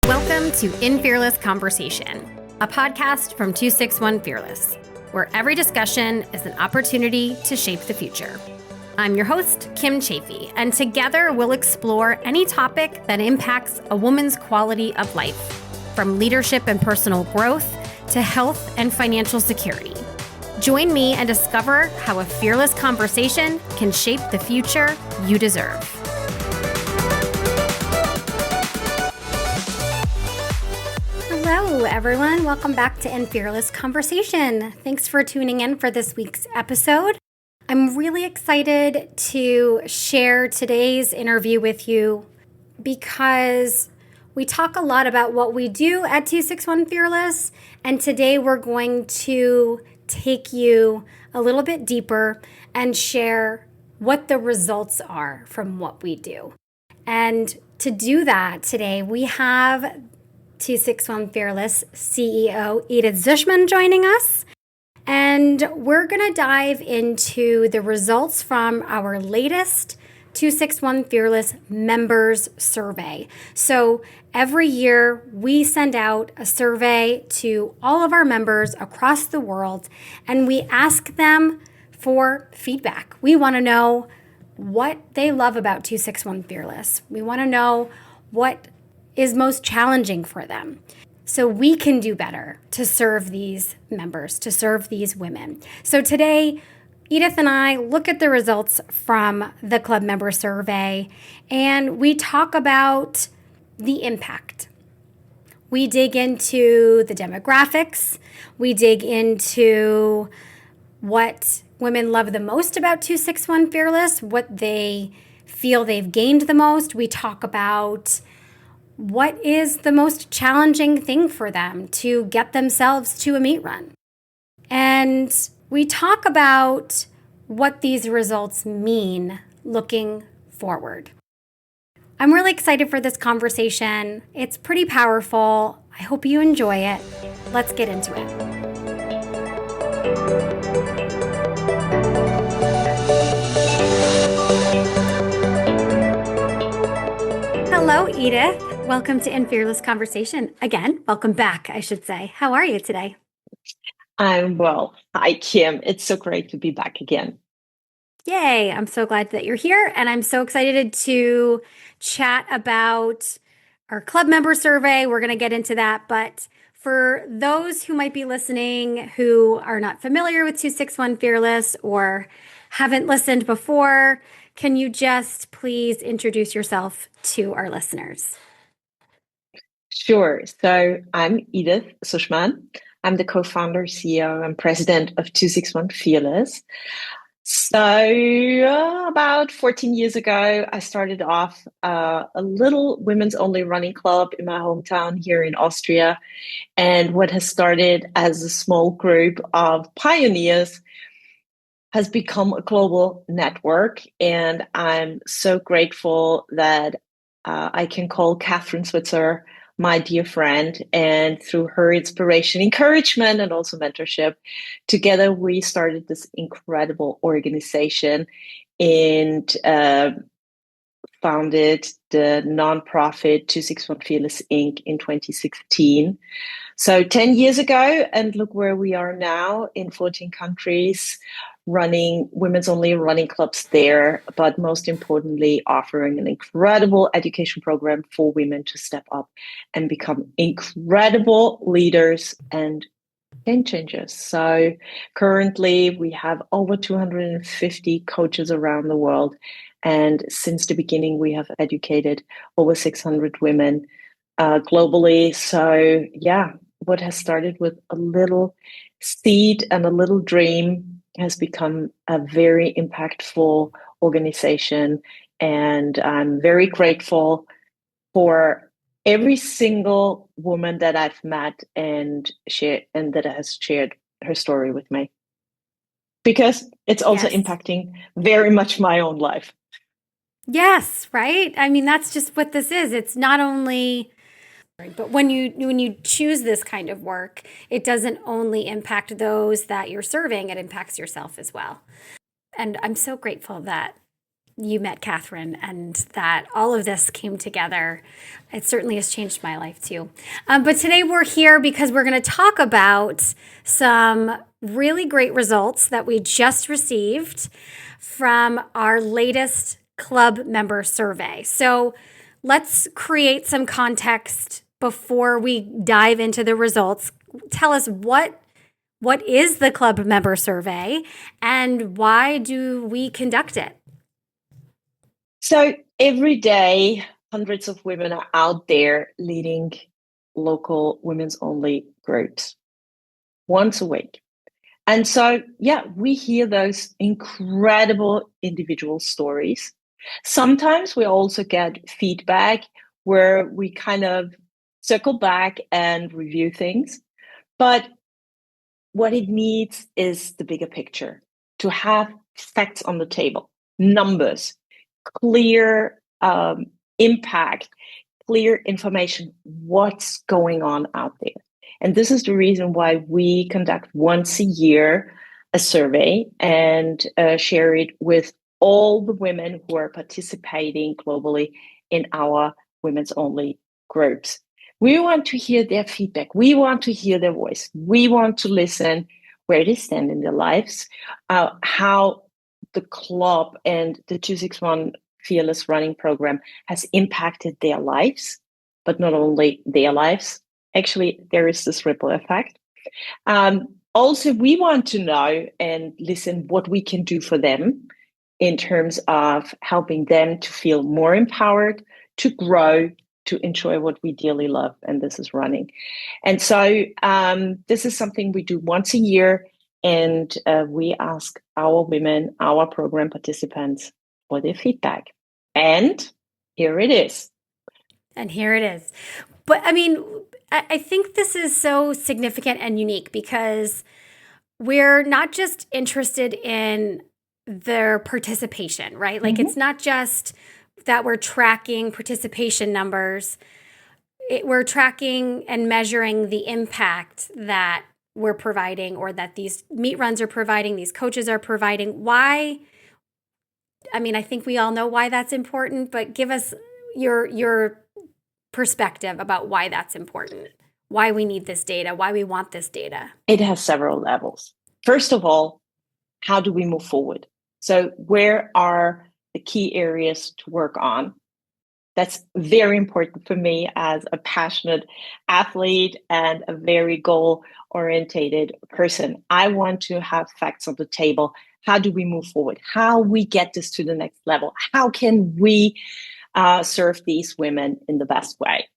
Welcome to In Fearless Conversation, a podcast from 261 Fearless, where every discussion is an opportunity to shape the future. I'm your host, Kim Chaffee, and together we'll explore any topic that impacts a woman's quality of life, from leadership and personal growth to health and financial security. Join me and discover how a fearless conversation can shape the future you deserve. Hello, everyone. Welcome back to In Fearless Conversation. Thanks for tuning in for this week's episode. I'm really excited to share today's interview with you because we talk a lot about what we do at 261 Fearless, and today we're going to take you a little bit deeper and share what the results are from what we do. And to do that today, we have 261 Fearless CEO Edith Zuschmann joining us. And we're going to dive into the results from our latest 261 Fearless members survey. So every year we send out a survey to all of our members across the world, and we ask them for feedback. We want to know what they love about 261 Fearless. We want to know what is most challenging for them, so we can do better to serve these members, to serve these women. So today, Edith and I look at the results from the club member survey, and we talk about the impact. We dig into the demographics. We dig into what women love the most about 261 Fearless, what they feel they've gained the most. We talk about what is the most challenging thing for them to get themselves to a meet run. And we talk about what these results mean looking forward. I'm really excited for this conversation. It's pretty powerful. I hope you enjoy it. Let's get into it. Hello, Edith. Welcome to In Fearless Conversation. Again, welcome back, I should say. How are you today? I'm well. Hi, Kim. It's so great to be back again. Yay. I'm so glad that you're here. And I'm so excited to chat about our club member survey. We're going to get into that. But for those who might be listening who are not familiar with 261 Fearless or haven't listened before, can you just please introduce yourself to our listeners? Sure. So I'm Edith Zuschmann. I'm the co-founder, CEO, and president of 261 Fearless. So about 14 years ago, I started off a little women's only running club in my hometown here in Austria. And what has started as a small group of pioneers has become a global network. And I'm so grateful that I can call Catherine Switzer my dear friend, and through her inspiration, encouragement, and also mentorship, together we started this incredible organization and founded the nonprofit 261 Fearless Inc. in 2016. So 10 years ago, and look where we are now in 14 countries, running women's only running clubs there, but most importantly, offering an incredible education program for women to step up and become incredible leaders and game changers. So currently we have over 250 coaches around the world. And since the beginning, we have educated over 600 women globally. So yeah, what has started with a little seed and a little dream has become a very impactful organization. And I'm very grateful for every single woman that I've met and that has shared her story with me, because it's also impacting very much my own life. Yes, right? I mean, that's just what this is. It's not only, but when you choose this kind of work, it doesn't only impact those that you're serving, it impacts yourself as well. And I'm so grateful that you met Catherine and that all of this came together. It certainly has changed my life too. But today we're here because we're going to talk about some really great results that we just received from our latest club member survey. So let's create some context before we dive into the results. Tell us what is the club member survey and why do we conduct it? So every day, hundreds of women are out there leading local women's only groups once a week. And so, we hear those incredible individual stories. Sometimes we also get feedback where we kind of circle back and review things. But what it needs is the bigger picture, to have facts on the table, numbers, clear impact, clear information, what's going on out there. And this is the reason why we conduct once a year a survey and share it with all the women who are participating globally in our women's only groups. We want to hear their feedback. We want to hear their voice. We want to listen where they stand in their lives, how the club and the 261 Fearless Running Program has impacted their lives, but not only their lives. Actually, there is this ripple effect. Also, we want to know and listen what we can do for them in terms of helping them to feel more empowered, to grow, to enjoy what we dearly love, and this is running. And so this is something we do once a year, and we ask our women, our program participants, for their feedback. And here it is. But I mean, I think this is so significant and unique because we're not just interested in their participation, right? Like it's not just that we're tracking participation numbers. We're tracking and measuring the impact that we're providing or that these meet runs are providing, these coaches are providing. Why? I mean, I think we all know why that's important, but give us your perspective about why that's important, why we need this data, why we want this data. It has several levels. First of all, how do we move forward? So where are the key areas to work on? That's very important for me as a passionate athlete and a very goal-orientated person. I want to have facts on the table. How do we move forward? How we get this to the next level? How can we serve these women in the best way?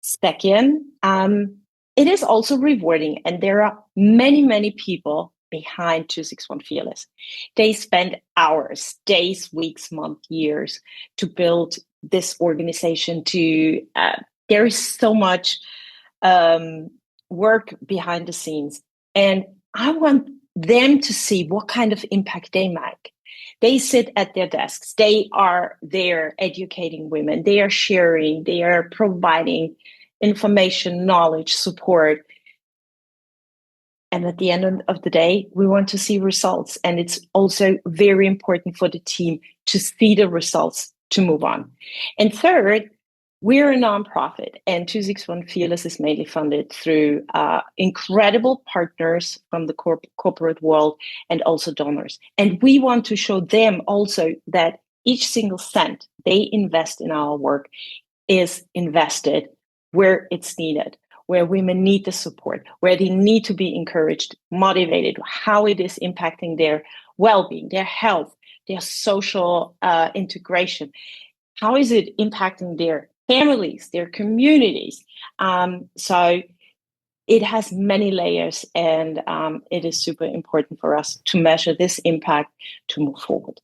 Second, it is also rewarding, and there are many, many people behind 261 Fearless. They spend hours, days, weeks, months, years to build this organization. There is so much work behind the scenes, and I want them to see what kind of impact they make. They sit at their desks. They are there educating women. They are sharing. They are providing information, knowledge, support. And at the end of the day, we want to see results. And it's also very important for the team to see the results to move on. And third, we're a nonprofit, and 261 Fearless is mainly funded through incredible partners from the corporate world and also donors. And we want to show them also that each single cent they invest in our work is invested where it's needed, where women need the support, where they need to be encouraged, motivated, how it is impacting their well-being, their health, their social integration. How is it impacting their families, their communities? So it has many layers, and it is super important for us to measure this impact to move forward.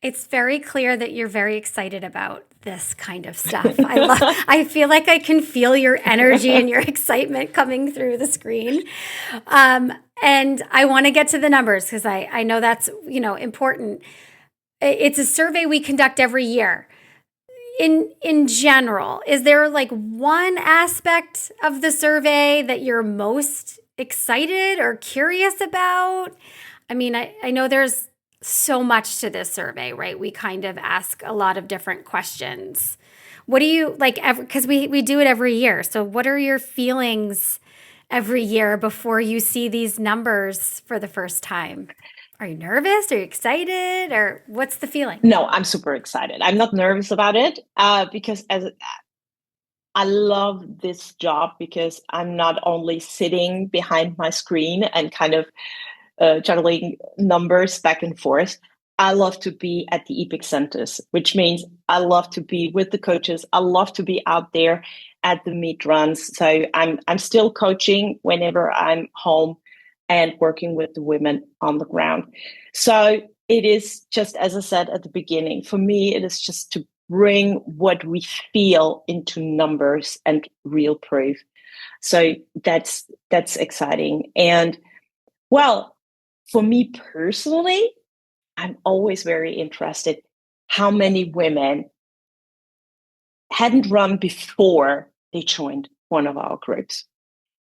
It's very clear that you're very excited about this kind of stuff. I feel like I can feel your energy and your excitement coming through the screen. And I want to get to the numbers because I know that's, important. It's a survey we conduct every year. In general, is there like one aspect of the survey that you're most excited or curious about? I mean, I know there's so much to this survey, right? We kind of ask a lot of different questions. What do you like? Because we do it every year. So, what are your feelings every year before you see these numbers for the first time? Are you nervous? Are you excited? Or what's the feeling? No, I'm super excited. I'm not nervous about it because as I love this job because I'm not only sitting behind my screen and kind of juggling numbers back and forth. I love to be at the epic centers, which means I love to be with the coaches. I love to be out there at the meet runs. So I'm still coaching whenever I'm home and working with the women on the ground. So it is just, as I said at the beginning, for me, it is just to bring what we feel into numbers and real proof. So that's exciting. And well, for me personally, I'm always very interested how many women hadn't run before they joined one of our groups.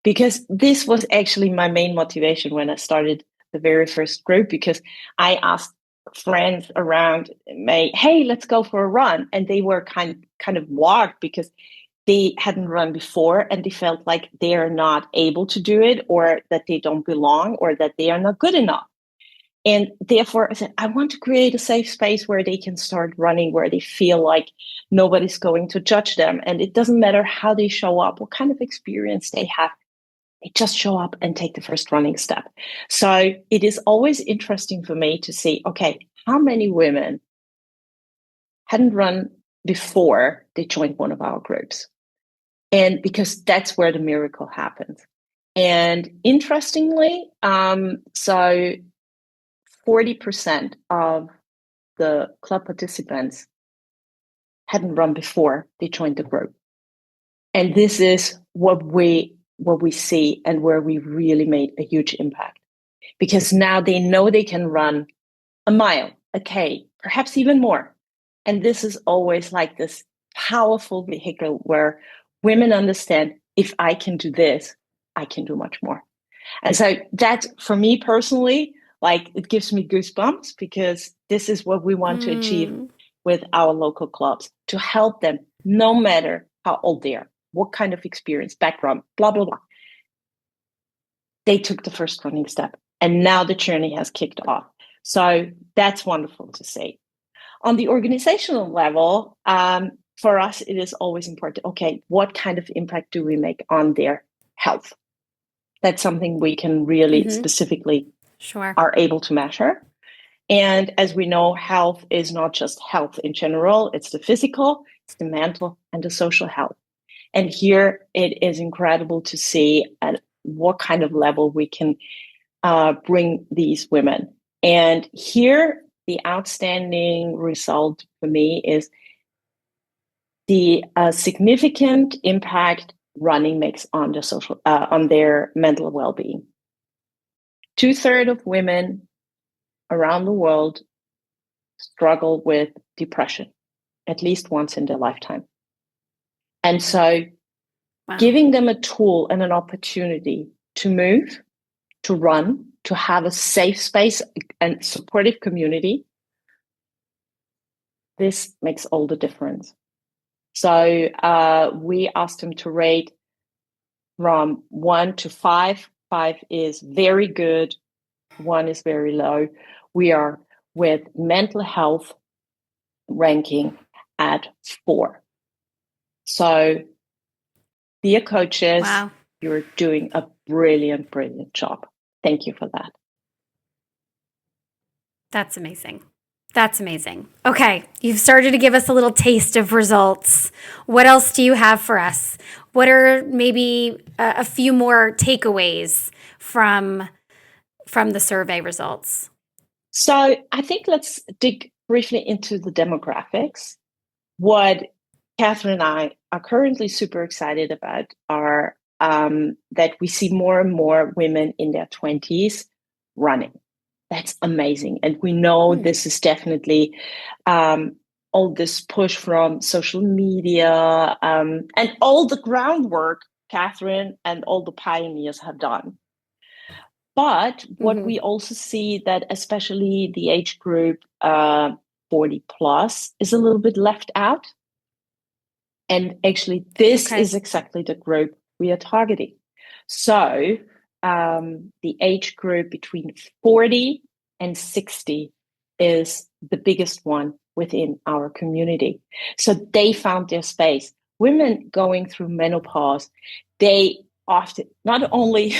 Because this was actually my main motivation when I started the very first group, because I asked friends around me, hey, let's go for a run. And they were kind of walked because they hadn't run before and they felt like they are not able to do it, or that they don't belong, or that they are not good enough. And therefore, I said, I want to create a safe space where they can start running, where they feel like nobody's going to judge them. And it doesn't matter how they show up, what kind of experience they have. They just show up and take the first running step. So it is always interesting for me to see, okay, how many women hadn't run before they joined one of our groups? And because that's where the miracle happens. And interestingly, so 40% of the club participants hadn't run before they joined the group. And this is what we see and where we really made a huge impact. Because now they know they can run a mile, a K, perhaps even more. And this is always like this powerful vehicle where women understand, if I can do this, I can do much more. And so that, for me personally, like, it gives me goosebumps, because this is what we want to achieve with our local clubs, to help them, no matter how old they are, what kind of experience, background, blah, blah, blah. They took the first running step, and now the journey has kicked off. So that's wonderful to see. On the organizational level, for us, it is always important, okay, what kind of impact do we make on their health? That's something we can really specifically are able to measure. And as we know, health is not just health in general, it's the physical, it's the mental, and the social health. And here it is incredible to see at what kind of level we can bring these women. And here, the outstanding result for me is the significant impact running makes on the social, on their mental well-being. 2/3 of women around the world struggle with depression at least once in their lifetime. And so giving them a tool and an opportunity to move, to run, to have a safe space and supportive community, this makes all the difference. So we asked them to rate from 1 to 5. 5 is very good. 1 is very low. We are with mental health ranking at 4. So, dear coaches, you're doing a brilliant, brilliant job. Thank you for that. That's amazing. That's amazing. Okay, you've started to give us a little taste of results. What else do you have for us? What are maybe a few more takeaways from the survey results? So I think let's dig briefly into the demographics. What Catherine and I are currently super excited about are that we see more and more women in their 20s running. That's amazing. And we know this is definitely all this push from social media and all the groundwork Catherine and all the pioneers have done. But what we also see that especially the age group 40 plus is a little bit left out. And actually, this is exactly the group we are targeting. So the age group between 40 and 60 is the biggest one within our community. So they found their space. Women going through menopause, they often, not only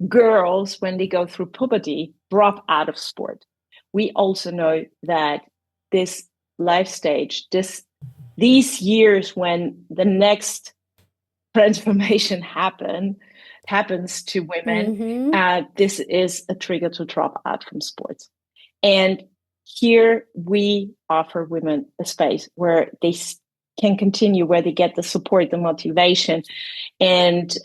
girls, when they go through puberty, drop out of sport. We also know that this life stage, these years when the next transformation happens to women, this is a trigger to drop out from sports. And here we offer women a space where they can continue, where they get the support, the motivation, and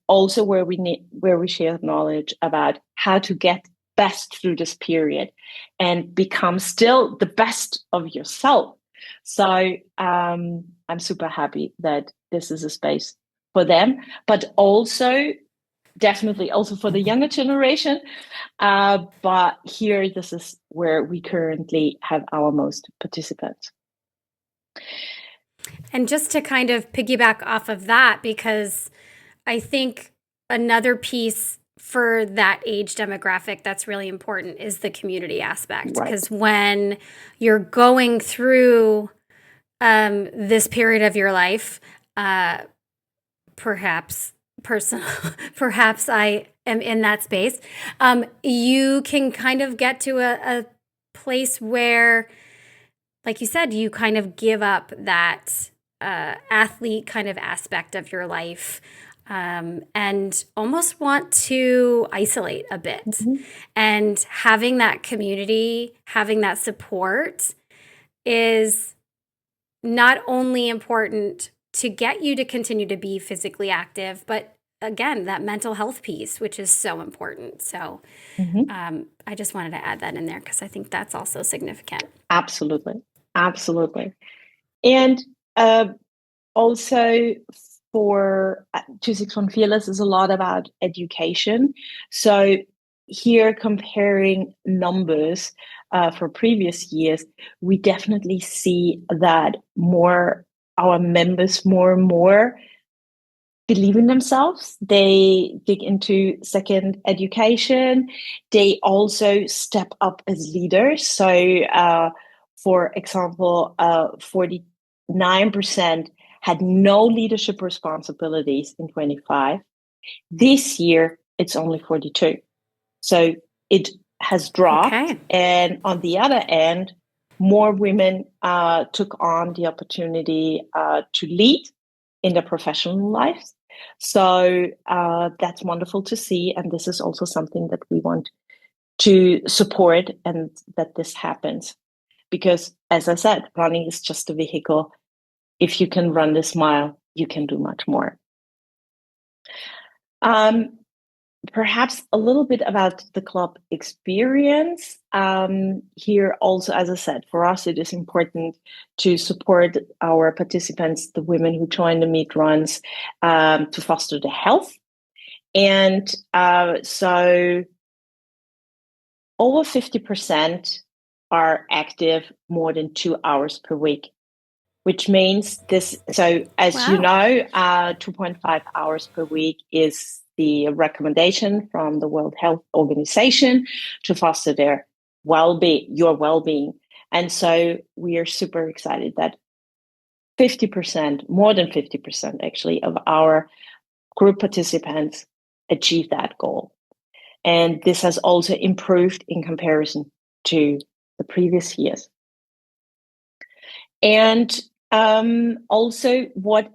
also where we share knowledge about how to get best through this period and become still the best of yourself. So I'm super happy that this is a space for them, but also definitely also for the younger generation. But here, this is where we currently have our most participants. And just to kind of piggyback off of that, because I think another piece for that age demographic that's really important is the community aspect. Because when you're going through this period of your life, perhaps I am in that space, you can kind of get to a place where, like you said, you kind of give up that athlete kind of aspect of your life, and almost want to isolate a bit. And having that community, having that support is not only important to get you to continue to be physically active, but again, that mental health piece, which is so important. So I just wanted to add that in there because I think that's also significant. Absolutely. And also for 261 Fearless is a lot about education. So here, comparing numbers for previous years, we definitely see that our members more and more believe in themselves. They dig into second education. They also step up as leaders. So, for example, 49% had no leadership responsibilities in 25. This year, it's only 42. So it has dropped. Okay. And on the other end, more women took on the opportunity to lead in their professional lives. So that's wonderful to see. And this is also something that we want to support, and that this happens. Because, as I said, running is just a vehicle. If you can run this mile, you can do much more. Perhaps a little bit about the club experience. Here also, as I said, for us, it is important to support our participants, the women who join the meet runs, to foster their health. And so over 50% are active more than 2 hours per week, which means this. So as you know, 2.5 hours per week is the recommendation from the World Health Organization to foster their your well-being. And so we are super excited that 50%, more than 50% actually, of our group participants achieve that goal. And this has also improved in comparison to the previous years. And also, what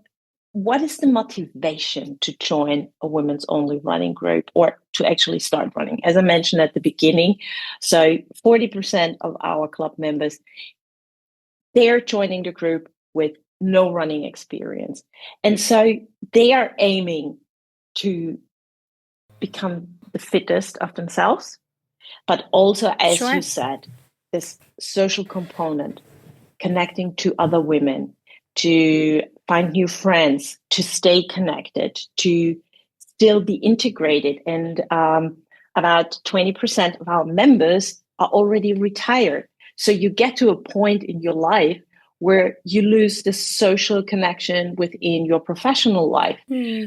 is the motivation to join a women's only running group or to actually start running? As I mentioned at the beginning, so 40% of our club members, they're joining the group with no running experience. And so they are aiming to become the fittest of themselves, but also, as you said, this social component, connecting to other women, to find new friends, to stay connected, to still be integrated. And about 20% of our members are already retired. So you get to a point in your life where you lose the social connection within your professional life.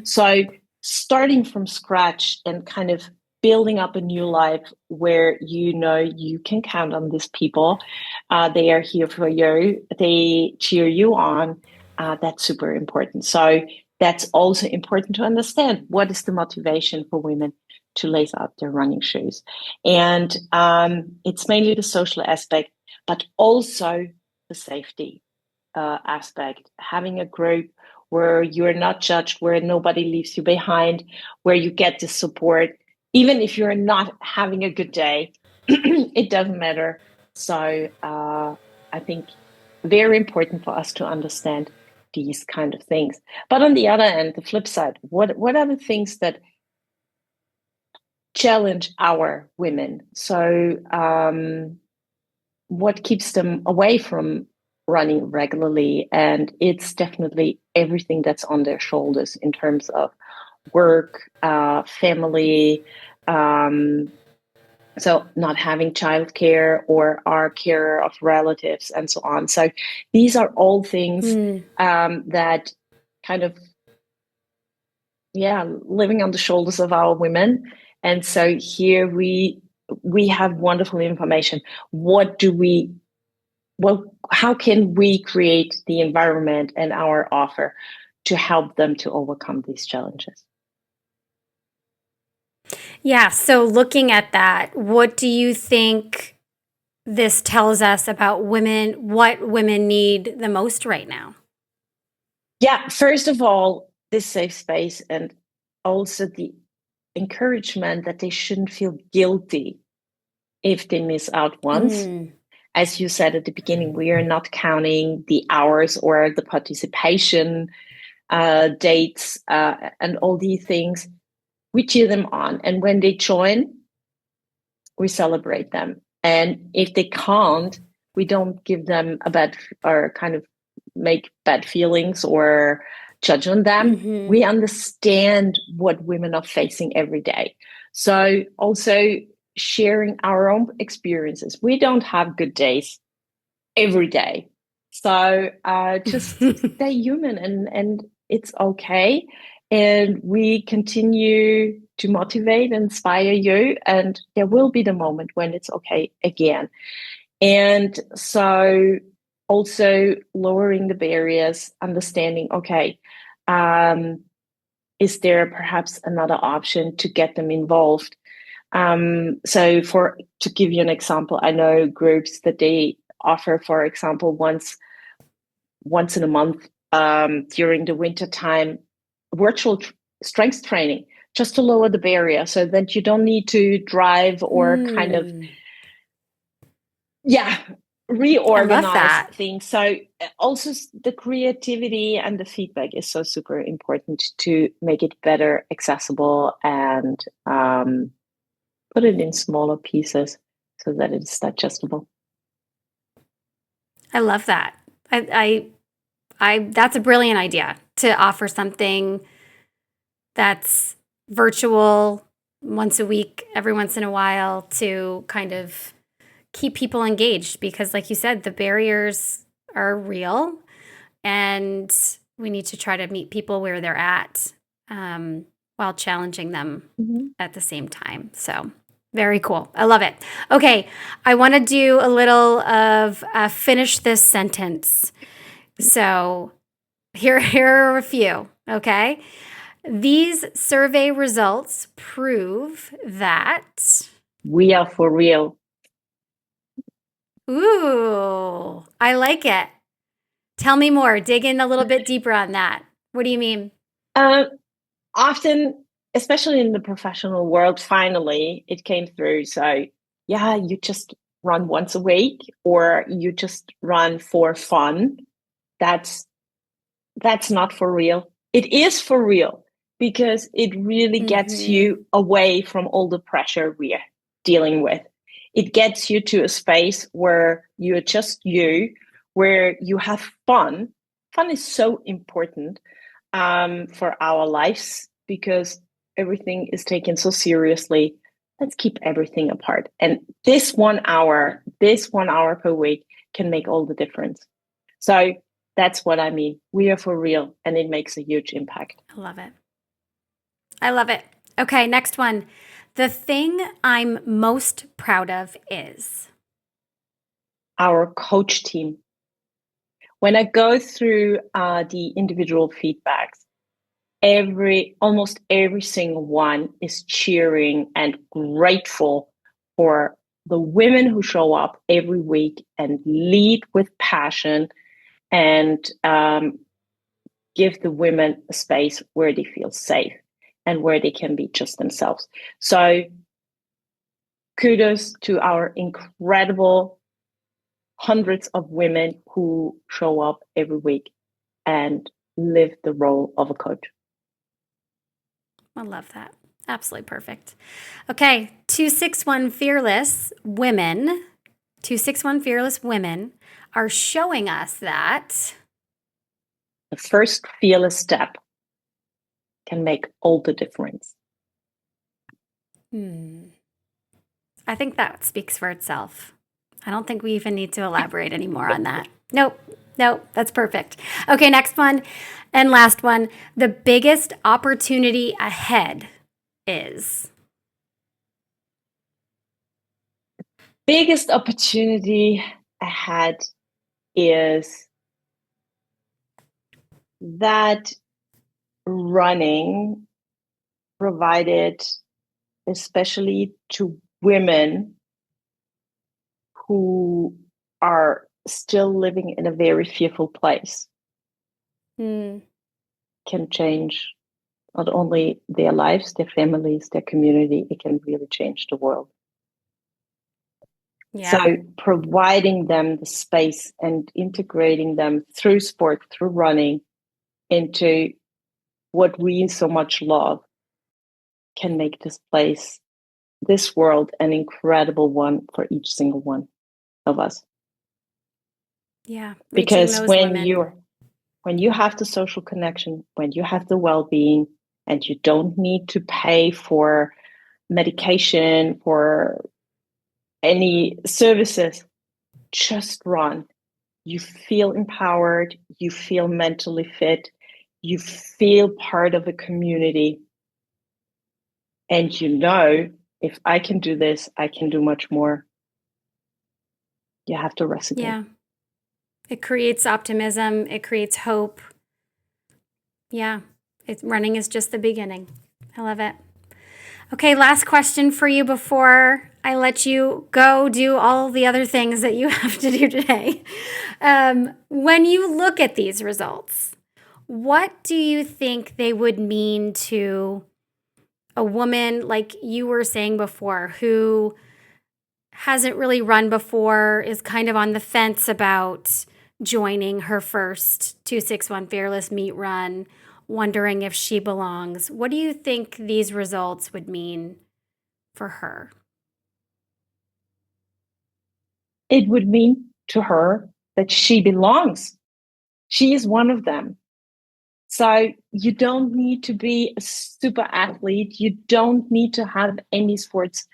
So starting from scratch and kind of building up a new life where you know you can count on these people, they are here for you, they cheer you on, that's super important. So that's also important to understand. What is the motivation for women to lace up their running shoes? And it's mainly the social aspect, but also the safety aspect. Having a group where you're not judged, where nobody leaves you behind, where you get the support, even if you're not having a good day, it doesn't matter. So I think very important for us to understand these kind of things. But on the other end, the flip side, what are the things that challenge our women? So what keeps them away from running regularly? And it's definitely everything that's on their shoulders in terms of work, family, so not having childcare or our care of relatives and so on. So these are all things that kind of, living on the shoulders of our women. And so here we have wonderful information. How can we create the environment and our offer to help them to overcome these challenges? Yeah. So looking at that, what do you think this tells us about women, what women need the most right now? Yeah, first of all, this safe space, and also the encouragement that they shouldn't feel guilty if they miss out once. As you said at the beginning, we are not counting the hours or the participation dates and all these things. We cheer them on. And when they join, we celebrate them. And if they can't, we don't give them a bad or kind of make bad feelings or judge on them. We understand what women are facing every day. So also sharing our own experiences. We don't have good days every day. So just stay human and it's okay. And we continue to motivate, inspire you. And there will be the moment when it's okay again. And so also lowering the barriers, understanding, okay, is there perhaps another option to get them involved? So to give you an example, I know groups that they offer, for example, once in a month during the winter time, virtual strength training, just to lower the barrier so that you don't need to drive or kind of, reorganize things. So also the creativity and the feedback is so super important to make it better, accessible, and put it in smaller pieces so that it's digestible. I love that. I that's a brilliant idea to offer something that's virtual once a week, every once in a while, to kind of keep people engaged, because like you said, the barriers are real and we need to try to meet people where they're at while challenging them at the same time. So very cool. I love it. Okay. I want to do a little of finish this sentence. So here are a few. Okay. These survey results prove that we are for real. Ooh, I like it. Tell me more. Dig in a little bit deeper on that. What do you mean? Often, especially in the professional world, finally it came through. So yeah, you just run once a week or you just run for fun. That's not for real. It is for real because it really gets you away from all the pressure we are dealing with. It gets you to a space where you're just you, where you have fun. Fun is so important for our lives because everything is taken so seriously let's keep everything apart. And this 1 hour per week can make all the difference. So that's what I mean. We are for real, and it makes a huge impact. I love it. I love it. Okay, next one. The thing I'm most proud of is our coach team. When I go through the individual feedbacks, almost every single one is cheering and grateful for the women who show up every week and lead with passion and give the women a space where they feel safe and where they can be just themselves. So kudos to our incredible hundreds of women who show up every week and live the role of a coach. I love that. Absolutely perfect. Okay, 261 Fearless women, 261 Fearless women are showing us that the first fearless step can make all the difference. I think that speaks for itself. I don't think we even need to elaborate anymore on that. Nope, that's perfect. Okay, next one and last one. The biggest opportunity ahead is? Biggest opportunity ahead is that running provided, especially to women who are still living in a very fearful place, can change not only their lives, their families, their community, it can really change the world. Yeah. So providing them the space and integrating them through sport, through running, into what we so much love can make this world, an incredible one for each single one of us. Yeah. Because when you have the social connection, when you have the well-being, and you don't need to pay for medication, for any services, just run. You feel empowered, you feel mentally fit, you feel part of a community. And you know, if I can do this, I can do much more. You have to resonate. Yeah. It creates optimism. It creates hope. Yeah. Running is just the beginning. I love it. Okay, last question for you before I let you go do all the other things that you have to do today. When you look at these results, what do you think they would mean to a woman, like you were saying before, who hasn't really run before, is kind of on the fence about joining her first 261 Fearless meet run, wondering if she belongs? What do you think these results would mean for her? It would mean to her that she belongs. She is one of them. So you don't need to be a super athlete. You don't need to have any sports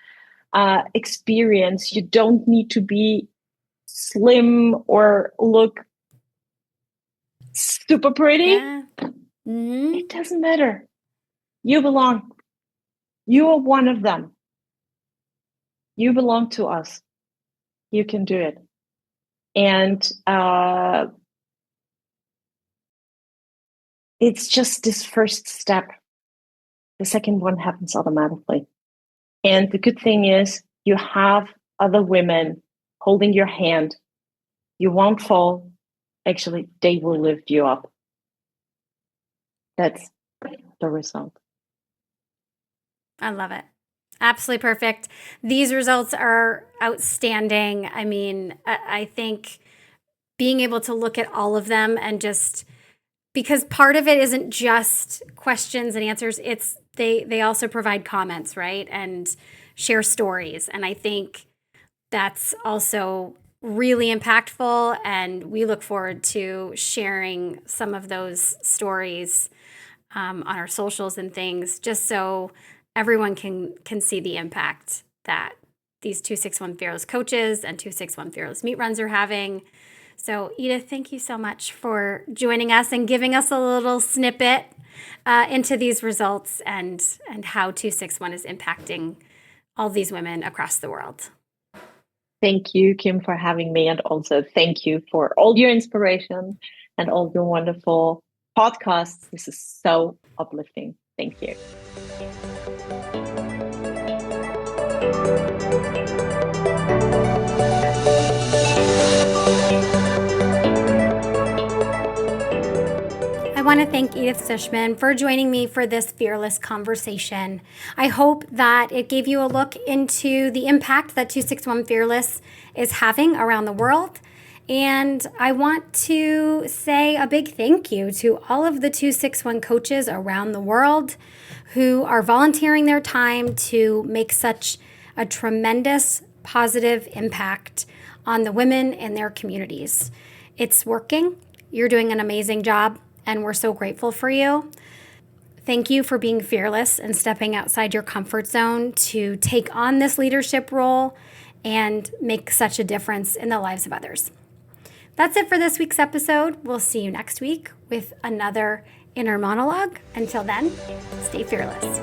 experience. You don't need to be slim or look super pretty. Yeah. Mm-hmm. It doesn't matter. You belong. You are one of them. You belong to us. You can do it. And it's just this first step. The second one happens automatically. And the good thing is you have other women holding your hand. You won't fall. Actually, they will lift you up. That's the result. I love it. Absolutely perfect. These results are outstanding. I mean, I think being able to look at all of them and just, because part of it isn't just questions and answers, it's they also provide comments, right? And share stories. And I think that's also really impactful. And we look forward to sharing some of those stories on our socials and things, just so everyone can see the impact that these 261 Fearless coaches and 261 Fearless meet runs are having. So Edith, thank you so much for joining us and giving us a little snippet into these results and how 261 is impacting all these women across the world. Thank you, Kim, for having me. And also thank you for all your inspiration and all your wonderful podcasts. This is so uplifting. Thank you. I want to thank Edith Zuschmann for joining me for this Fearless conversation. I hope that it gave you a look into the impact that 261 Fearless is having around the world. And I want to say a big thank you to all of the 261 coaches around the world who are volunteering their time to make such a tremendous positive impact on the women in their communities. It's working. You're doing an amazing job, and we're so grateful for you. Thank you for being fearless and stepping outside your comfort zone to take on this leadership role and make such a difference in the lives of others. That's it for this week's episode. We'll see you next week with another inner monologue. Until then, stay fearless.